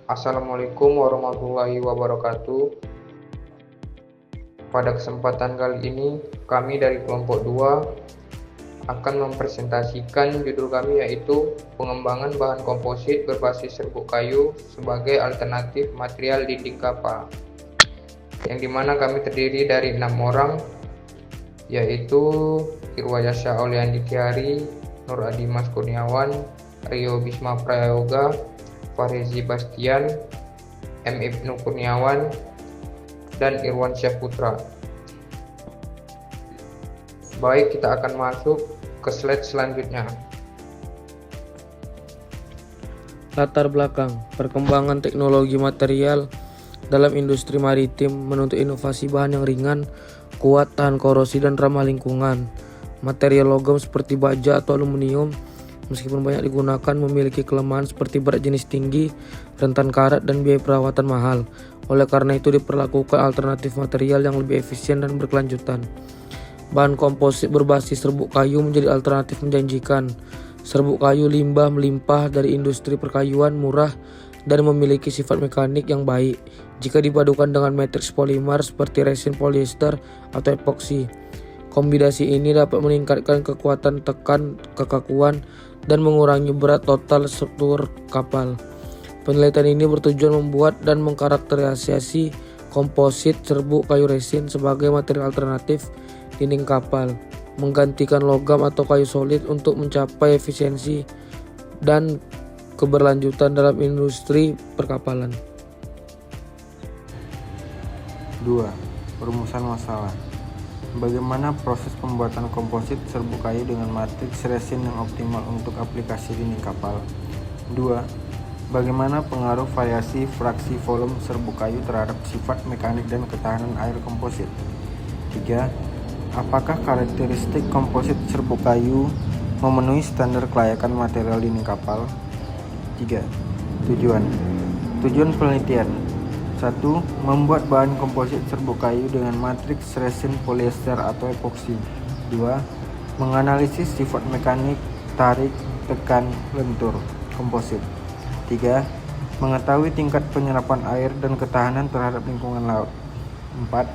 Assalamualaikum warahmatullahi wabarakatuh. Pada kesempatan kali ini, kami dari kelompok 2 akan mempresentasikan judul kami, yaitu pengembangan bahan komposit berbasis serbuk kayu sebagai alternatif material dinding kapal, yang dimana kami terdiri dari 6 orang, yaitu Irwayasya Auliandi Tiari, Nur Adimas Kurniawan, Rio Bisma Prayoga, Farezi Bastian, M. Ibnu Kurniawan, dan Irwan Syahputra. Baik, kita akan masuk ke slide selanjutnya. Latar belakang perkembangan teknologi material dalam industri maritim menuntut inovasi bahan yang ringan, kuat, tahan korosi, dan ramah lingkungan. Material logam seperti baja atau aluminium, meskipun banyak digunakan, memiliki kelemahan seperti berat jenis tinggi, rentan karat, dan biaya perawatan mahal. Oleh karena itu diperlakukan alternatif material yang lebih efisien dan berkelanjutan. Bahan komposit berbasis serbuk kayu menjadi alternatif menjanjikan. Serbuk kayu limbah melimpah dari industri perkayuan, murah, dan memiliki sifat mekanik yang baik jika dipadukan dengan matriks polimer seperti resin polyester atau epoksi. Kombinasi ini dapat meningkatkan kekuatan tekan, kekakuan, dan mengurangi berat total struktur kapal. Penelitian ini bertujuan membuat dan mengkarakterisasi komposit serbuk kayu resin sebagai material alternatif dinding kapal, menggantikan logam atau kayu solid untuk mencapai efisiensi dan keberlanjutan dalam industri perkapalan. 2. Perumusan masalah. Bagaimana proses pembuatan komposit serbuk kayu dengan matriks resin yang optimal untuk aplikasi dinding kapal? 2. Bagaimana pengaruh variasi fraksi volume serbuk kayu terhadap sifat mekanik dan ketahanan air komposit? 3. Apakah karakteristik komposit serbuk kayu memenuhi standar kelayakan material dinding kapal? 3. Tujuan penelitian. 1. Membuat bahan komposit serbuk kayu dengan matriks resin polyester atau epoksi. 2. Menganalisis sifat mekanik, tarik, tekan, lentur komposit. 3. Mengetahui tingkat penyerapan air dan ketahanan terhadap lingkungan laut. 4.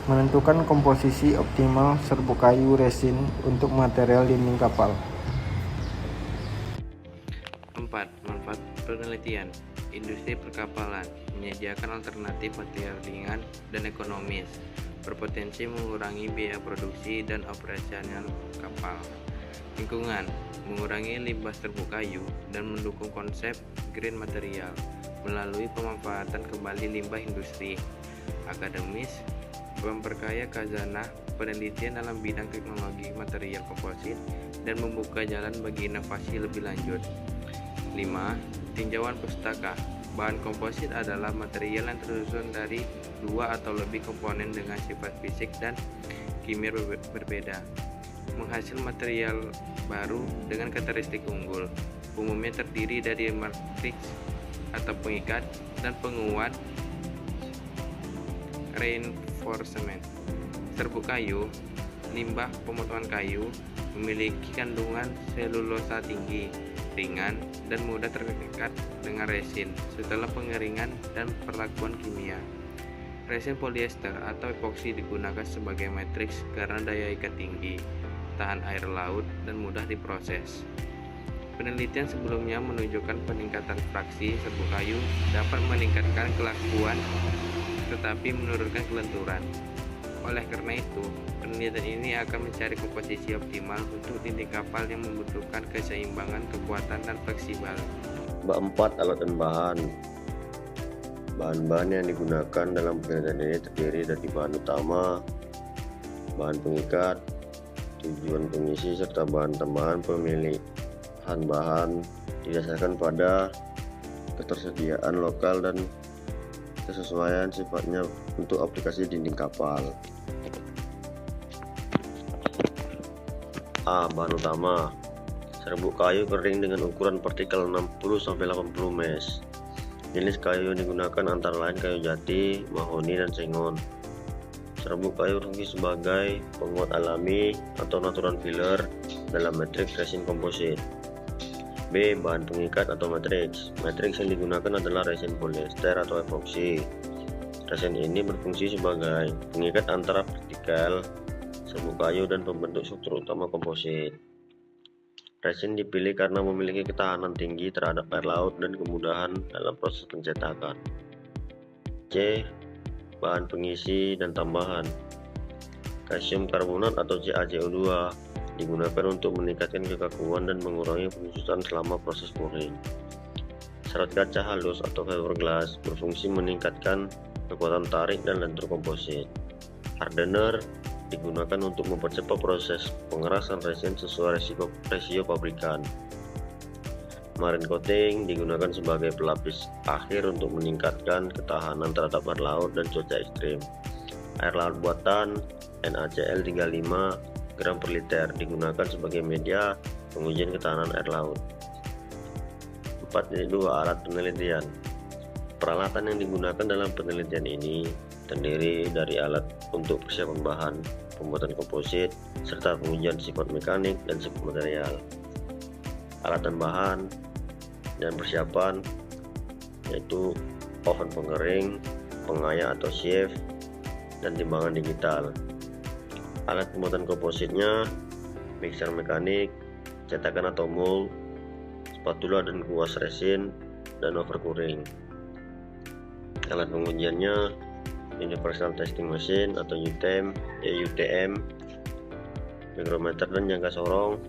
Menentukan komposisi optimal serbuk kayu resin untuk material dinding kapal. 4. Manfaat penelitian. Industri perkapalan menyediakan alternatif material ringan dan ekonomis, berpotensi mengurangi biaya produksi dan operasional kapal. Lingkungan, mengurangi limbah serbuk kayu dan mendukung konsep green material melalui pemanfaatan kembali limbah industri. Akademis, memperkaya khazanah penelitian dalam bidang teknologi material komposit dan membuka jalan bagi inovasi lebih lanjut. 5. Tinjauan pustaka. Bahan komposit adalah material yang tersusun dari 2 atau lebih komponen dengan sifat fisik dan kimia berbeda, menghasil material baru dengan karakteristik unggul. Umumnya terdiri dari matriks atau pengikat dan penguat reinforcement. Serbuk kayu, limbah pemotongan kayu, memiliki kandungan selulosa tinggi, ringan, dan mudah terikat dengan resin setelah pengeringan dan perlakuan kimia. Resin polyester atau epoksi digunakan sebagai matriks karena daya ikat tinggi, tahan air laut, dan mudah diproses. Penelitian sebelumnya menunjukkan peningkatan fraksi serbuk kayu dapat meningkatkan kelakuan tetapi menurunkan kelenturan. Oleh karena itu, penelitian ini akan mencari komposisi optimal untuk dinding kapal yang membutuhkan keseimbangan kekuatan dan fleksibel. 4. Alat dan bahan. Bahan-bahan yang digunakan dalam penelitian ini terdiri dari bahan utama, bahan pengikat, tujuan pengisi, serta bahan tambahan. Pemilihan bahan didasarkan pada ketersediaan lokal dan kesesuaian sifatnya untuk aplikasi dinding kapal. A. Bahan utama. Serbuk kayu kering dengan ukuran partikel 60-80 mes. Jenis kayu yang digunakan antara lain kayu jati, mahoni, dan sengon. Serbuk kayu berfungsi sebagai penguat alami atau natural filler dalam matriks resin komposit. B. Bahan pengikat atau matriks. Matriks yang digunakan adalah resin polyester atau epoksi. Resin ini berfungsi sebagai pengikat antara partikel, serbuk kayu, dan pembentuk struktur utama komposit. Resin dipilih karena memiliki ketahanan tinggi terhadap air laut dan kemudahan dalam proses pencetakan. C. Bahan pengisi dan tambahan. Kalsium karbonat atau CaCO2 digunakan untuk meningkatkan kekakuan dan mengurangi penyusutan selama proses pouring. Serat kaca halus atau fiberglass berfungsi meningkatkan kekuatan tarik dan lentur komposit. Hardener digunakan untuk mempercepat proses pengerasan resin sesuai resio pabrikan. Marine coating digunakan sebagai pelapis akhir untuk meningkatkan ketahanan terhadap air laut dan cuaca ekstrim. Air laut buatan NaCl 35 gram per liter digunakan sebagai media pengujian ketahanan air laut. 4.2 Alat penelitian. Peralatan yang digunakan dalam penelitian ini terdiri dari alat untuk persiapan bahan, pembuatan komposit, serta pengujian sifat mekanik dan sifat material. Alat dan bahan dan persiapan yaitu oven pengering, pengayak atau sieve, dan timbangan digital. Alat pembuatan kompositnya mixer mekanik, cetakan atau mold, spatula dan kuas resin, dan overcuring. Alat pengujiannya Universal Testing Machine atau UTM, mikrometer dan jangka sorong,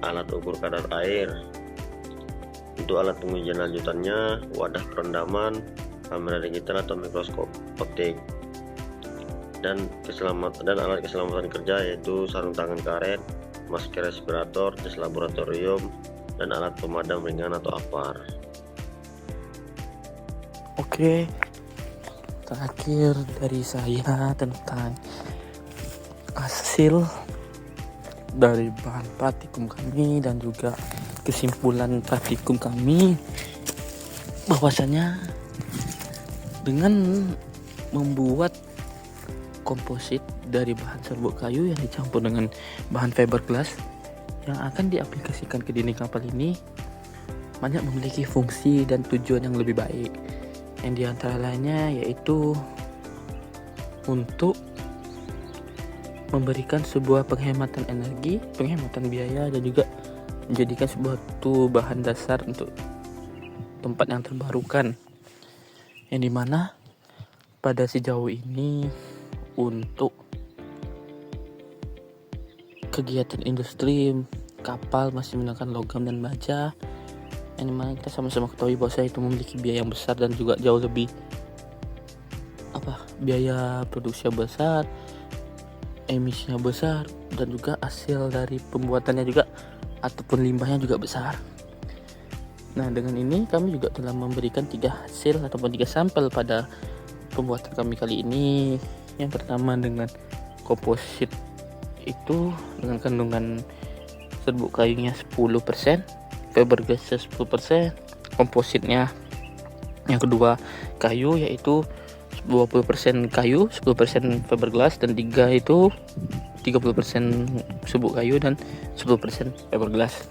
alat ukur kadar air. Untuk alat pengujian lanjutannya wadah perendaman, kamera digital atau mikroskop optik, dan alat keselamatan kerja yaitu sarung tangan karet, masker respirator, tes laboratorium, dan alat pemadam ringan atau APAR. Oke, terakhir dari saya tentang hasil dari bahan praktikum kami dan juga kesimpulan praktikum kami, bahwasanya dengan membuat komposit dari bahan serbuk kayu yang dicampur dengan bahan fiberglass yang akan diaplikasikan ke dinding kapal ini banyak memiliki fungsi dan tujuan yang lebih baik, yang diantara lainnya yaitu untuk memberikan sebuah penghematan energi, penghematan biaya, dan juga menjadikan sebuah bahan dasar untuk tempat yang terbarukan, yang dimana pada sejauh ini untuk kegiatan industri kapal masih menggunakan logam dan baja, yang dimana kita sama-sama ketahui bahwa itu memiliki biaya yang besar dan juga jauh lebih biaya produksi besar, emisinya besar, dan juga hasil dari pembuatannya juga ataupun limbahnya juga besar. Nah, dengan ini kami juga telah memberikan 3 hasil ataupun 3 sampel pada pembuatan kami kali ini. Yang pertama dengan komposit itu dengan kandungan serbuk kayunya 10%, fiberglassnya 10%, kompositnya yang kedua kayu yaitu 20% kayu, 10% fiberglass, dan 3 itu 30% serbuk kayu dan 10% fiberglass.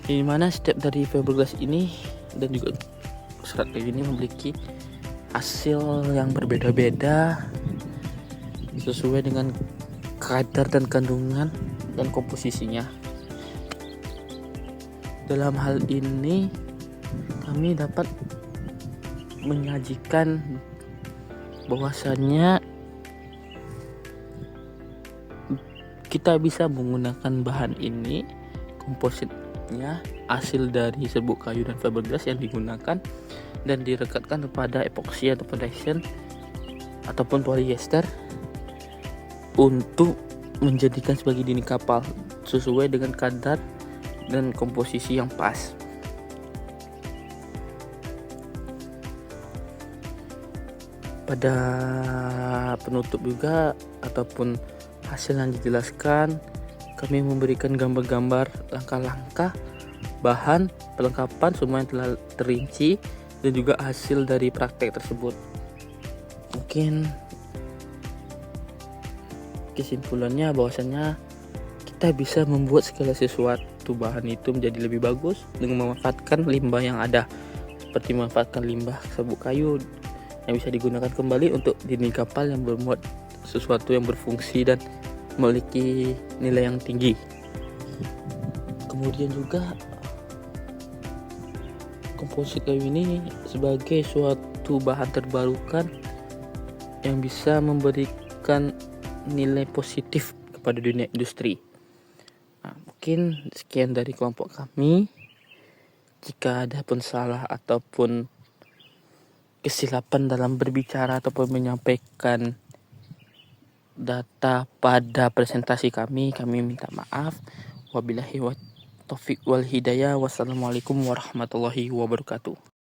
Di mana setiap dari fiberglass ini dan juga serat kayu ini memiliki hasil yang berbeda-beda sesuai dengan kadar dan kandungan dan komposisinya. Dalam hal ini kami dapat menyajikan bahwasannya kita bisa menggunakan bahan ini, kompositnya hasil dari serbuk kayu dan fiberglass yang digunakan dan direkatkan kepada epoksi ataupun resin ataupun polyester untuk menjadikan sebagai dinding kapal sesuai dengan kadar dan komposisi yang pas. Pada penutup juga ataupun hasil yang dijelaskan, kami memberikan gambar-gambar langkah-langkah bahan perlengkapan semua yang telah terinci dan juga hasil dari praktek tersebut. Mungkin kesimpulannya bahwasanya kita bisa membuat segala sesuatu suatu bahan itu menjadi lebih bagus dengan memanfaatkan limbah yang ada, seperti memanfaatkan limbah serbuk kayu yang bisa digunakan kembali untuk dinding kapal yang bermuat sesuatu yang berfungsi dan memiliki nilai yang tinggi. Kemudian juga komposit kayu ini sebagai suatu bahan terbarukan yang bisa memberikan nilai positif kepada dunia industri. Nah, mungkin sekian dari kelompok kami. Jika ada pun salah ataupun kesilapan dalam berbicara ataupun menyampaikan data pada presentasi kami minta maaf. Wabillahi taufiq wal hidayah. Wassalamualaikum warahmatullahi wabarakatuh.